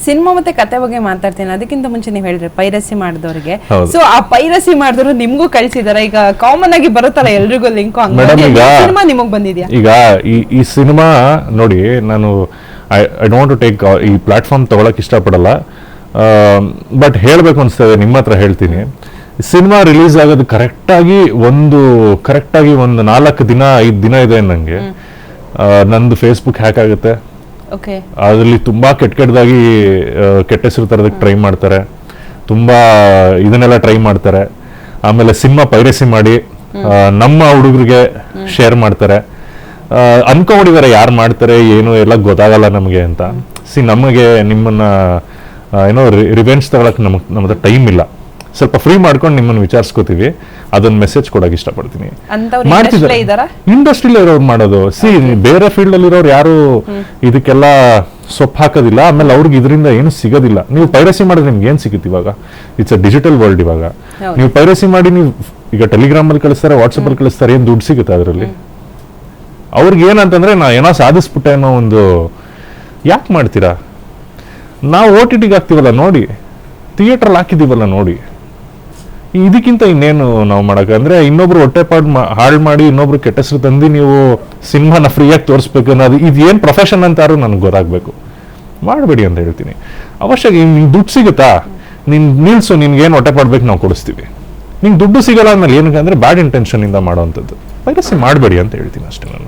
Cinema ಮತ್ತೆ ಕತೆ ಬಗ್ಗೆ ಮಾತಾಡ್ತೀನಿ. ಅದಕ್ಕಿಂತ ಮುಂಚೆ ನೀವು ಹೇಳಿದ್ರೆ ಪೈರಸಿ ಮಾಡಿದವ್ರಿಗೆ, ಸೊ ಆ ಪೈರಸಿ ಮಾಡಿದ್ರು ನಿಮ್ಗೂ ಕಳ್ಸಿದಾರೆ. ಈಗ ಕಾಮನ್ ಆಗಿ ಬರುತ್ತಲ್ಲ ಎಲ್ರಿಗೂ ಲಿಂಕ್, ಸಿನಿಮಾ ನಿಮಗ್ ಬಂದಿದ್ಯಾ? ಈಗ ಈ ಸಿನಿಮಾ ನೋಡಿ, ನಾನು ಐ ಡೋಂಟ್ ಟೇಕ್ ಈ ಪ್ಲಾಟ್ಫಾರ್ಮ್ ತಗೊಳಕ್ ಇಷ್ಟಪಡಲ್ಲ, ಬಟ್ ಹೇಳ್ಬೇಕು ಅನ್ಸ್ತದೆ, ನಿಮ್ಮ ಹತ್ರ ಹೇಳ್ತೀನಿ. ಸಿನಿಮಾ ರಿಲೀಸ್ ಆಗೋದು ಕರೆಕ್ಟಾಗಿ ಒಂದು 4 ದಿನ 5 ದಿನ ಇದೆ ನಂಗೆ, ನಂದು ಫೇಸ್ಬುಕ್ ಹ್ಯಾಕ್ ಆಗುತ್ತೆ. ಅದರಲ್ಲಿ ತುಂಬಾ ಕೆಟ್ಟದಾಗಿ ಕೆಟ್ಟ ಹೆಸರು ತರೋದಕ್ಕೆ ಟ್ರೈ ಮಾಡ್ತಾರೆ, ತುಂಬಾ ಇದನ್ನೆಲ್ಲ ಟ್ರೈ ಮಾಡ್ತಾರೆ. ಆಮೇಲೆ ಸಿನಿಮಾ ಪೈರಸಿ ಮಾಡಿ ನಮ್ಮ ಹುಡುಗರಿಗೆ ಶೇರ್ ಮಾಡ್ತಾರೆ. ಅನ್ಕೊಂಡಿದ್ದಾರೆ ಯಾರು ಮಾಡ್ತಾರೆ ಏನು ಎಲ್ಲ ಗೊತ್ತಾಗಲ್ಲ ನಮಗೆ ಅಂತ. ನಮಗೆ ನಿಮ್ಮನ್ನ ಏನೋ ರಿವೆಂಜ್ ತಗೊಳಕ್ ನಮ್ಮ ಹತ್ರ ಟೈಮ್ ಇಲ್ಲ, ಸ್ವಲ್ಪ ಫ್ರೀ ಮಾಡ್ಕೊಂಡು ನಿಮ್ಮನ್ನು ವಿಚಾರಿಸ್ಕೋತೀವಿ, ಅದೊಂದು ಮೆಸೇಜ್ ಕೊಡಕ್ಕೆ ಇಷ್ಟಪಡ್ತೀನಿ. ಮಾಡ್ತಿದ್ದಾರೆ ಇಂಡಸ್ಟ್ರಿಲಿ ಇರೋರು ಮಾಡೋದು. ಬೇರೆ ಫೀಲ್ಡ್ ಅಲ್ಲಿ ಇರೋರು ಯಾರು ಇದಕ್ಕೆಲ್ಲ ಸೊಪ್ಪು ಹಾಕೋದಿಲ್ಲ, ಆಮೇಲೆ ಅವ್ರಿಗೆ ಇದರಿಂದ ಏನು ಸಿಗೋದಿಲ್ಲ. ನೀವು ಪೈರಸಿ ಮಾಡಿದ್ರೆ ನಿಮ್ಗೆ ಏನ್ ಸಿಗುತ್ತೆ ಇವಾಗ? It's a digital world. ಇವಾಗ ನೀವು ಪೈರಸಿ ಮಾಡಿ ನೀವು ಈಗ ಟೆಲಿಗ್ರಾಮ್ ಅಲ್ಲಿ ಕಳಿಸ್ತಾರೆ, ವಾಟ್ಸಪ್ ಅಲ್ಲಿ ಕಳಿಸ್ತಾರೆ, ಏನ್ ದುಡ್ಡು ಸಿಗುತ್ತೆ ಅದರಲ್ಲಿ? ಅವ್ರಿಗೆ ಏನಂತಂದ್ರೆ ನಾ ಏನೋ ಸಾಧಿಸ್ಬಿಟ್ಟೆ ಅನ್ನೋ ಒಂದು, ಯಾಕೆ ಮಾಡ್ತೀರಾ? ನಾವು OTTಗೆ ಹಾಕ್ತಿವಲ್ಲ ನೋಡಿ, ಥಿಯೇಟರ್ ಹಾಕಿದೀವಲ್ಲ ನೋಡಿ, ಇದಕ್ಕಿಂತ ಇನ್ನೇನು ನಾವು ಮಾಡಕ್ಕೆ? ಅಂದ್ರೆ ಇನ್ನೊಬ್ರು ಹೊಟ್ಟೆಪಾಡು ಹಾಳು ಮಾಡಿ ಇನ್ನೊಬ್ರು ಕೆಟ್ಟ ಹೆಸರು ತಂದು ನೀವು ಸಿನಿಮಾನ ಫ್ರೀಯಾಗಿ ತೋರಿಸ್ಬೇಕು ಅನ್ನೋದು ಇದೇನು ಪ್ರೊಫೆಷನ್ ಅಂತಾರು ನನಗೆ ಗೊತ್ತಾಗಬೇಕು. ಮಾಡಬೇಡಿ ಅಂತ ಹೇಳ್ತೀನಿ. ಅವಶ್ಯಕ ನಿಂಗೆ ದುಡ್ಡು ಸಿಗುತ್ತಾ, ನಿಲ್ಸು, ನಿನ್ಗೇನು ಹೊಟ್ಟೆಪಾಡ್ಬೇಕು ನಾವು ಕೊಡಿಸ್ತೀವಿ. ನಿಂಗೆ ದುಡ್ಡು ಸಿಗಲ್ಲ ಅಂದ್ಮೇಲೆ ಏನಕ್ಕೆ ಅಂದ್ರೆ ಬ್ಯಾಡ್ ಇಂಟೆನ್ಷನ್ ಇಂದ ಮಾಡೋವಂಥದ್ದು. ಪೈರಸಿ ಮಾಡಬೇಡಿ ಅಂತ ಹೇಳ್ತೀನಿ ಅಷ್ಟೇ ನಾನು.